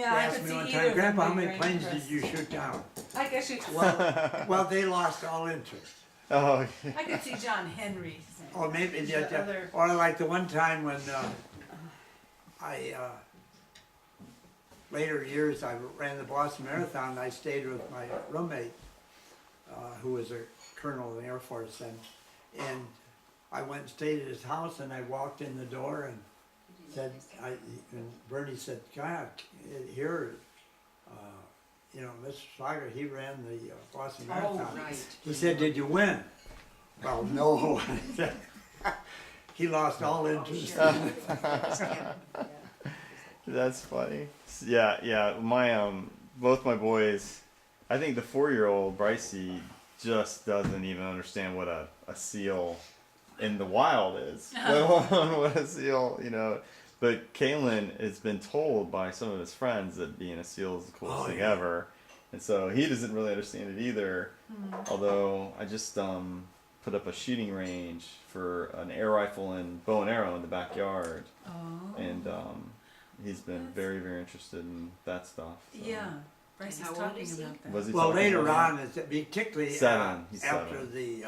Yeah, I asked could me see one either time, of them Grandpa, how being many very planes did impressed. you shoot down? I guess you. Well, they lost all interest. Oh, I could see John Henry saying. Or maybe, The other- or like the one time when later years, I ran the Boston Marathon, I stayed with my roommate, who was a colonel in the Air Force, and I went and stayed at his house, and I walked in the door and said, and Bernie said, God, here, you know, Mr. Schlager, he ran the Boston Marathon. Oh, right. He said, did you win? Well, no. He lost all interest. that's funny. Yeah. My both my boys. I think the 4-year-old Brycey just doesn't even understand what a seal in the wild is. Let alone what a seal, you know. But Kalen has been told by some of his friends that being a seal is the coolest thing ever, and so he doesn't really understand it either. Although I just put up a shooting range for an air rifle and bow and arrow in the backyard, and he's been very, very interested in that stuff. So. Yeah, Bryce is How old talking is he? about that. Was he Well, talking later about on, particularly 7. He's after 7. the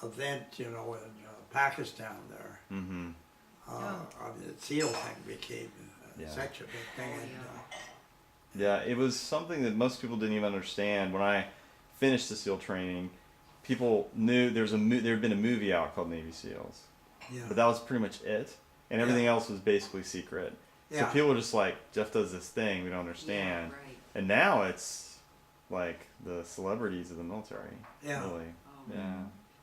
event, you know, in Pakistan there, Mm-hmm. the SEAL thing became Yeah. such a big thing. And, Yeah, it was something that most people didn't even understand. When I finished the SEAL training, people knew there had been a movie out called Navy SEALs, yeah. but that was pretty much it, and everything else was basically secret. So Yeah. people were just like, Jeff does this thing we don't understand, and now it's like the celebrities of the military. Yeah. Really. Oh. Yeah.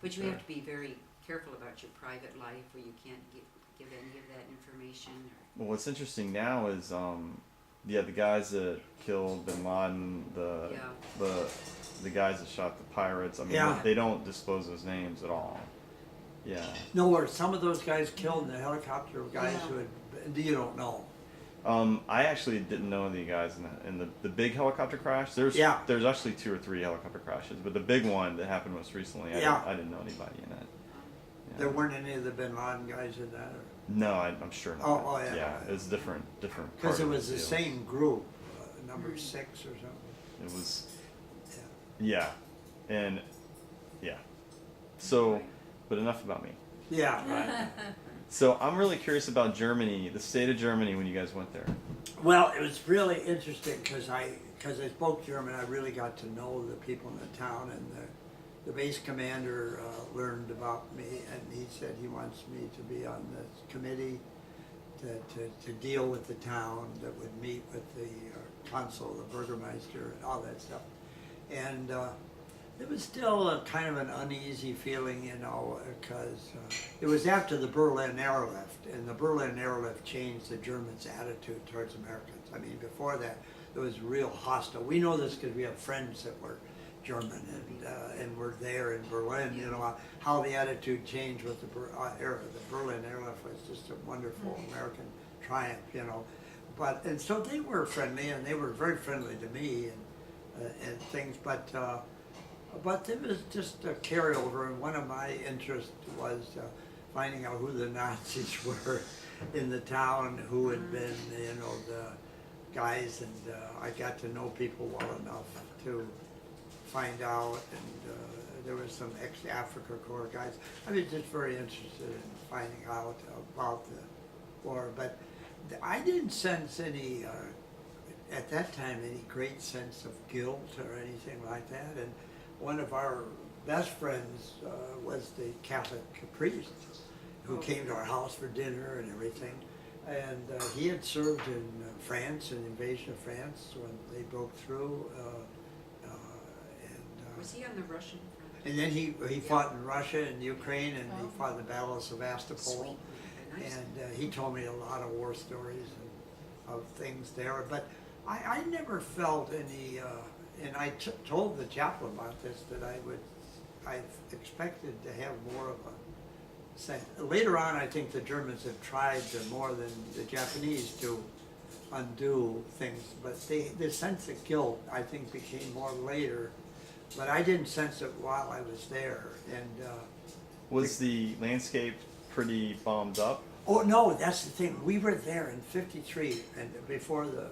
But you Sure. have to be very careful about your private life, where you can't give any of that information. Well, what's interesting now is, the guys that killed Bin Laden, the guys that shot the pirates. I mean, Yeah. they don't disclose those names at all. Yeah. No, were some of those guys killed in the helicopter? Guys Yeah. who had, you don't know. I actually didn't know the guys in the big helicopter crash. There's actually 2 or 3 helicopter crashes, but the big one that happened most recently, I didn't know anybody in it. Yeah. There weren't any of the Bin Laden guys in that, No, I'm sure not. Oh, yeah. Yeah, it was different. because it was the deal. same group, number 6 or something. It was. Yeah. Yeah, and yeah. So, but enough about me. Yeah, right. So I'm really curious about Germany, the state of Germany when you guys went there. Well, it was really interesting because I spoke German. I really got to know the people in the town, and the base commander learned about me, and he said he wants me to be on this committee to deal with the town, that would meet with the consul, the burgermeister, and all that stuff. And it was still a kind of an uneasy feeling, you know, because it was after the Berlin airlift, and the Berlin airlift changed the Germans' attitude towards Americans. I mean, before that, it was real hostile. We know this because we have friends that were German and were there in Berlin. You know how the attitude changed with the Berlin airlift was just a wonderful American triumph. You know, and so they were friendly, and they were very friendly to me and things, but it was just a carryover, and one of my interests was finding out who the Nazis were in the town, who had been, you know, the guys, and I got to know people well enough to find out, and there was some ex-Africa Corps guys. I was just very interested in finding out about the war, but I didn't sense any, at that time, any great sense of guilt or anything like that. And one of our best friends was the Catholic priest who came to our house for dinner and everything. And he had served in France, in the invasion of France when they broke through. Was he on the Russian front? And then he fought in Russia and Ukraine, and he fought in the Battle of Sevastopol. Sweet. Nice. And he told me a lot of war stories and of things there. But I never felt any, and I told the chaplain about this, that I expected to have more of a sense. Later on, I think the Germans have tried more than the Japanese to undo things, but the sense of guilt, I think, became more later. But I didn't sense it while I was there. And Was the landscape pretty bombed up? oh no, that's the thing. We were there in '53, and before the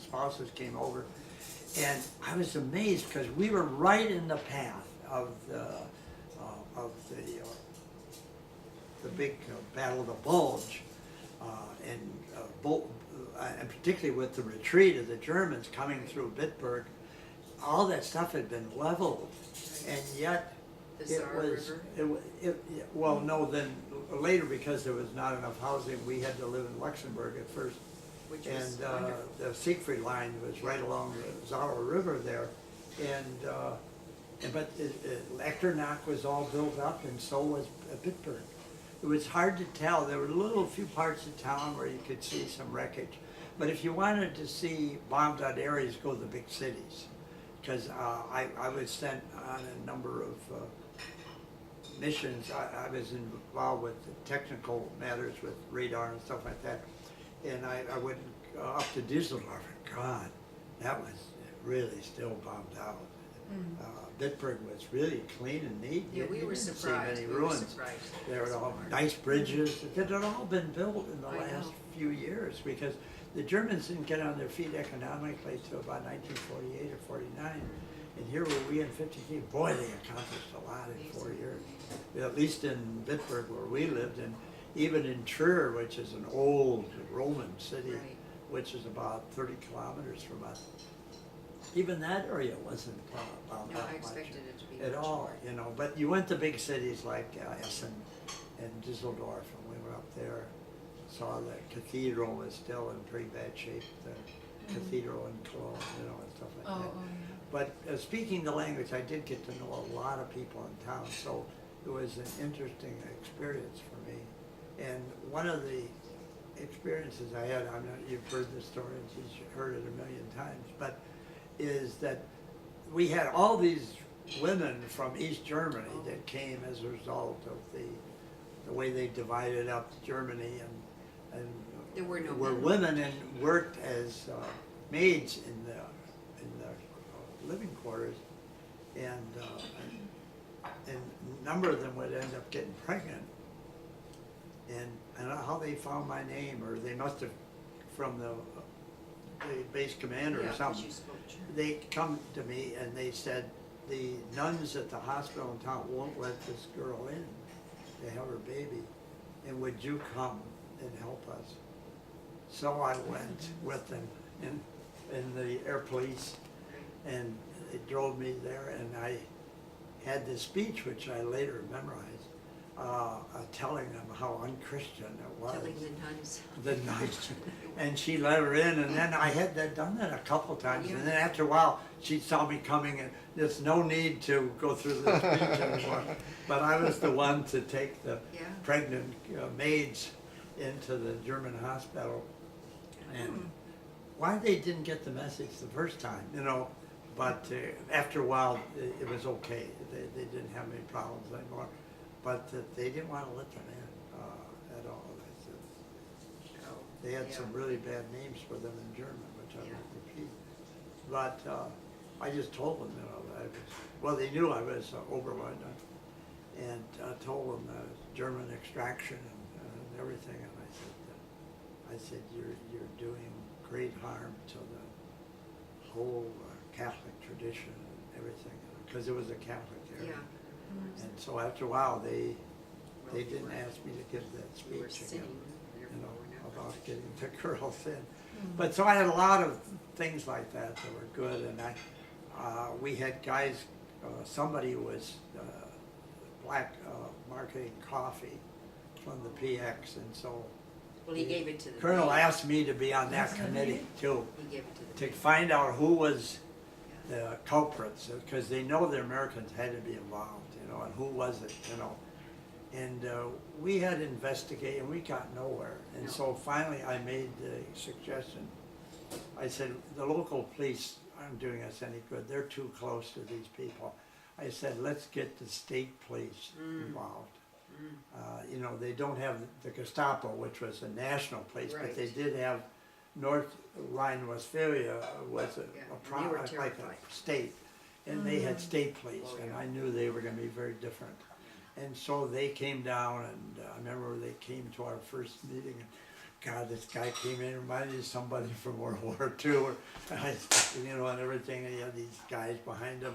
spouses came over. And I was amazed because we were right in the path of the big Battle of the Bulge, and particularly with the retreat of the Germans coming through Bitburg. All that stuff had been leveled, and yet The it Saar was, River? well, no, then later, because there was not enough housing, we had to live in Luxembourg at first. Which was And wonderful. the Siegfried line was right along the Saar River there. But Echternach was all built up, and so was Bitburg. It was hard to tell. There were little few parts of town where you could see some wreckage. But if you wanted to see bombed out areas, go to the big cities. Because I was sent on a number of missions. I was involved with the technical matters with radar and stuff like that. And I went up to Düsseldorf, and God, that was really still bombed out. Bitburg was really clean and neat. Yeah, You we were didn't see surprised. many We were ruins. surprised. There were all Smart. nice bridges. It had all been built in the I last know. few years because the Germans didn't get on their feet economically till about 1948 or 49. And here were we in 53. Boy, they accomplished a lot in 4 years. At least in Bitburg where we lived, and even in Trier, which is an old Roman city, Right. which is about 30 kilometers from us. Even that area wasn't bombed No, out I much expected it to be at much all, more. you know. But you went to big cities like Essen and Düsseldorf, and we were up there, saw the cathedral was still in pretty bad shape, the cathedral in Cologne, you know, and stuff like that. But speaking the language, I did get to know a lot of people in town, so it was an interesting experience for me. And one of the experiences I had, you've heard the story, and you've heard it a million times, but is that we had all these women from East Germany that came as a result of the way they divided up Germany, and There were no were men. women and worked as maids in the living quarters, and a number of them would end up getting pregnant. And I don't know how they found my name, or they must have from the base commander Yeah, or 'cause something. you spoke German. They come to me and they said, the nuns at the hospital in town won't let this girl in to have her baby, and would you come and help us? So I went with them in the air police, and they drove me there, and I had this speech, which I later memorized, telling them how unchristian it was. Telling the nuns. The nuns. And she let her in, and then I had done that a couple times, Yeah. and then after a while, she saw me coming, and there's no need to go through the speech anymore. But I was the one to take the Yeah. pregnant maids into the German hospital, and why they didn't get the message the first time, you know, but after a while, it was okay. They didn't have any problems anymore, but they didn't want to let them in at all. They had Yeah. some really bad names for them in German, which I Yeah. won't repeat. But I just told them, you know, that I was, well, they knew I was Oberleutnant, and told them that it's German extraction and everything, and I said, you're doing great harm to the whole Catholic tradition and everything, because it was a Catholic area. Yeah. And so after a while, they Well, you didn't were- ask me to give that You were speech sitting, again, you therefore know, we're not. about getting the girls in. But so I had a lot of things like that that were good, and we had guys, somebody was black marketing coffee from the PX, and so Well, he gave it to the. Colonel maid. asked me to be on that That's what committee he too, He gave it to the. to maid. find out who was Yeah. the culprits, because they know the Americans had to be involved, you know, and who was it, you know. And we had investigated, and we got nowhere. And No. so finally I made the suggestion. I said, the local police aren't doing us any good. They're too close to these people. I said, let's get the state police involved. You know, they don't have the Gestapo, which was a national police, but they Right. did have North Rhine-Westphalia was Yeah, and they were like terrified. a state, and they had state police, Oh, and yeah. I knew they were going to be very different. And so they came down, and I remember they came to our first meeting. And God, this guy came in, reminded me of somebody from World War II, or, you know, and everything, and he had these guys behind him,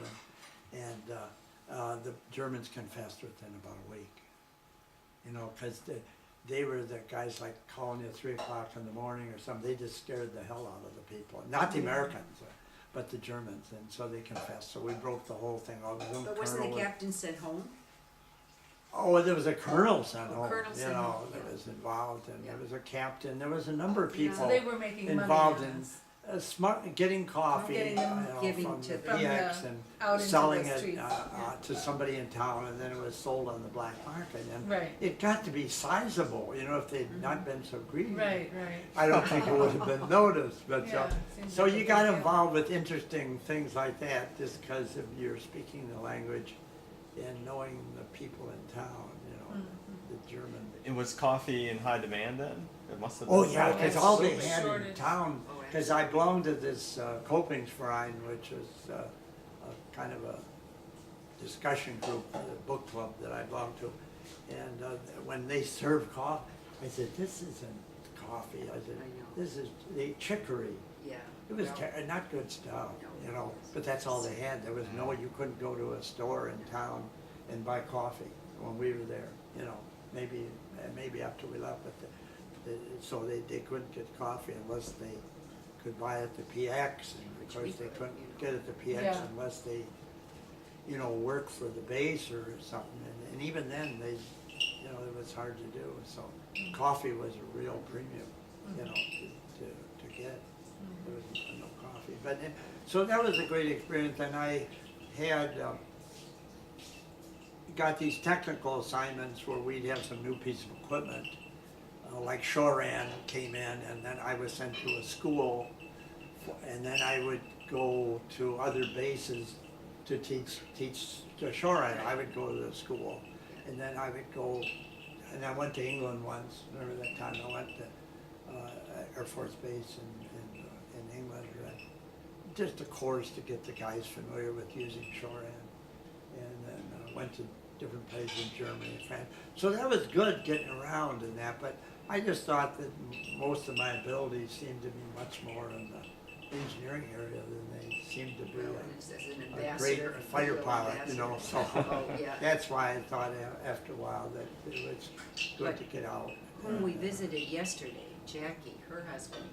and the Germans confessed within about a week. You know, because they were the guys like calling you at 3 o'clock in the morning or something, they just scared the hell out of the people, not the Americans, but the Germans, and so they confessed, so we broke the whole thing off. But wasn't the captain sent home? Oh, there was a colonel sent home, colonel you sent know, home, that yeah. was involved, and Yeah. there was a captain, there was a number of people So they were making money involved on in this. getting coffee, Getting you them know, giving from to the the- PX From and out into selling the it streets, yeah. to somebody in town, and then it was sold on the black market, and Right. it got to be sizable, you know, if they'd not been so greedy. Right, right. I don't think it would have been noticed, but, Yeah, seems so like a you big got deal. involved with interesting things like that, just because of your speaking the language and knowing the people in town, you know, the German. It was coffee in high demand then? It must have been. Oh, yeah, because all they Absolutely. had in Shortage. town, Oh, because I belonged to this Kopingsverein, which is a kind of a discussion group, a book club that I belonged to. And when they served coffee, I said, this isn't coffee. I said, I know. this is the chicory. Yeah. It was Well, not good stuff, No, you it know, was. but that's all they had. There was no, you couldn't go to a store in town and buy coffee when we were there, you know. Maybe after we left, but so they couldn't get coffee unless they could buy it at the PX, and of Which course we they could, couldn't you know. get it at the PX Yeah. unless they, you know, worked for the base or something, and even then, you know, it was hard to do, so coffee was a real premium, you know, to get. There was no coffee, but, so that was a great experience, and I had, got these technical assignments where we'd have some new piece of equipment, like Shoran came in, and then I was sent to a school, and then I would go to other bases to teach the Shoran. I would go to the school, and then I would go, and I went to England once. Remember that time I went to Air Force Base in England, just a course to get the guys familiar with using Shoran, and then went to different places in Germany and France. So that was good getting around in that, but I just thought that most of my abilities seemed to be much more in the engineering area than they seemed to be Well, and as an a great ambassador, a fighter field pilot, you know, so. Oh, yeah. That's why I thought after a while that it was good But to get out. Whom we visited yesterday, Jackie, her husband,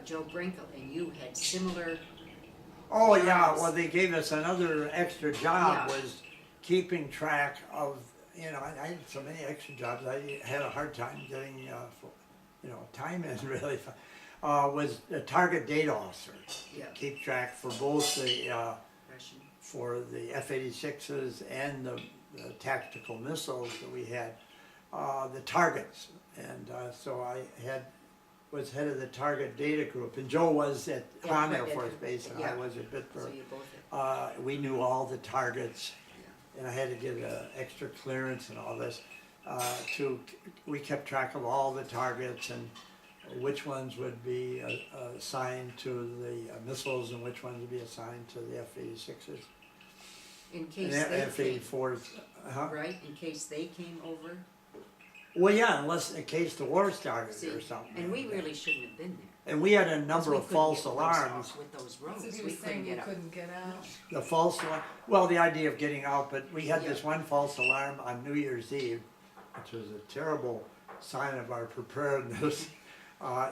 Joe Brinkle, and you had similar, Oh, yeah, jobs. well, they gave us another extra job, Yeah. was keeping track of, you know, I had so many extra jobs, I had a hard time getting, you know, time in really. Was a target data officer. Yeah. Keep track for both the, Russian, for the F-86s and the tactical missiles that we had, the targets. And so I was head of the target data group, and Joe was at Yeah, Hahn right, Air at- Force Base, and I yeah. was at so Bitburg. you both had, We knew all the targets, yeah. and I had to get extra clearance and all this. We kept track of all the targets and which ones would be assigned to the missiles and which ones would be assigned to the F-86s. In And case they came, F-84s, right, in case they came over, Well, yeah, unless in case the war started see, or something. and we really shouldn't have been there. And we had a 'cause number we of couldn't false get those alarms. off With those So roads, he we was couldn't saying you get up. couldn't get out. The false alarm, well, the idea of getting out, but we had Yeah. this one false alarm on New Year's Eve, which was a terrible sign of our preparedness,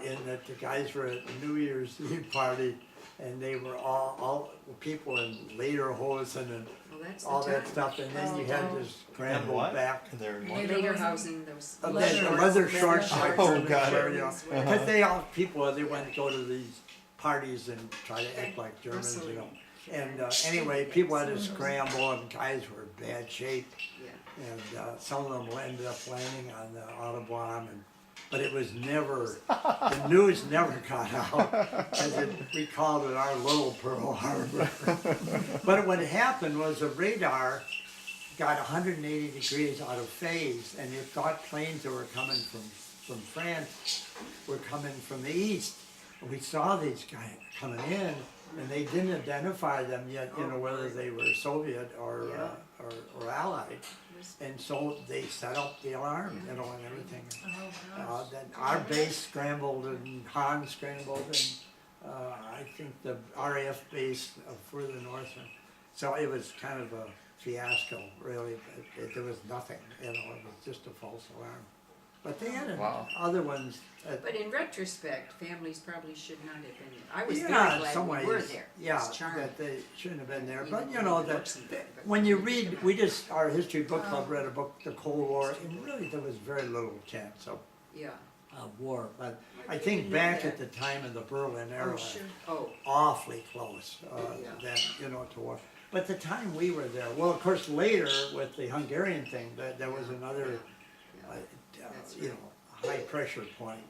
in that the guys were at the New Year's Eve party, and they were all people in lederhosen and Well, that's all the that time. stuff, and then you had to And scramble what? back. They're in Later- Later housing, those. Leather short shorts. Oh, and got it. you know. shorts, Because they all, people, they went to go to these parties and try to act like Germans, you know. And anyway, people had to scramble, and guys were in bad shape, Yeah, and some of them ended up landing on the Autobahn, but it was never, the news never got out, because we called it our little Pearl Harbor. But what happened was the radar got 180 degrees out of phase, and it thought planes that were coming from France were coming from the east. And we saw these guys coming in, and they didn't identify them yet, you know, whether they were Soviet or Allied. alarms? and so they set up the alarm, you know, and everything. Oh, gosh. Then our base scrambled and Han scrambled and I think the RAF base further north. So it was kind of a fiasco, really. There was nothing, you know, it was just a false alarm. But they had Wow. other ones. But in retrospect, families probably should not have been there. I was Yeah, very in glad some we were ways, there. yeah, It's charming. that they shouldn't have been there. Even But you though know it that wasn't there, but when you think read, about we it. just our history book club Oh. read a book, The Cold War, and really there was very little chance Yeah. of war. But I I think didn't know back that. at the time of the Berlin era, Oh, sure. Oh, awfully close Yeah. then, you know, to war. But the time we were there, well, of course, later with the Hungarian thing, that there was another, That's you right. know, high pressure point.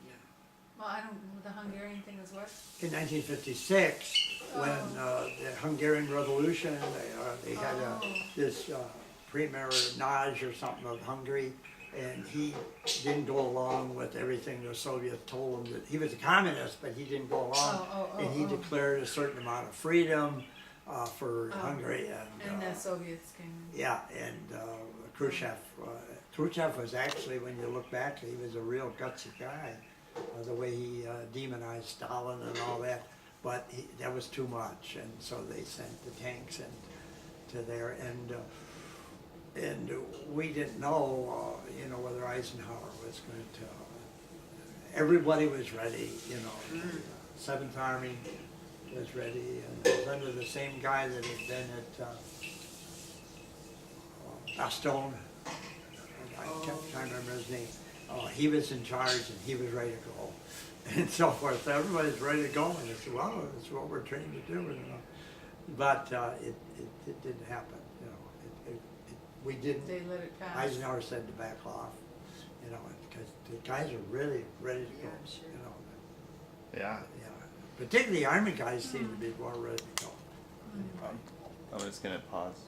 Well, I don't, the Hungarian thing is what? In 1956, when the Hungarian Revolution, they had this pre-marriage or something of Hungary, and he didn't go along with everything the Soviets told him. That he was a communist, but he didn't go along, and he declared a certain amount of freedom for Hungary. And the Soviets came in. Yeah, and Khrushchev. Khrushchev was actually, when you look back, he was a real gutsy guy. The way he demonized Stalin and all that, but that was too much, and so they sent the tanks to there, and we didn't know, you know, whether Eisenhower was going to. Everybody was ready, you know. Seventh Army was ready, and it was under the same guy that had been at Bastogne. I can't remember his name. He was in charge and he was ready to go, and so forth. So everybody's ready to go, and it's well, it's what we're trained to do, you know. But it didn't happen, you know. We didn't. They let it pass. Eisenhower said to back off, you know, because the guys are really ready to Yeah, go, I'm sure. you know. Yeah. Yeah, particularly the Army guys seem to be more ready to go. I'm just gonna pause.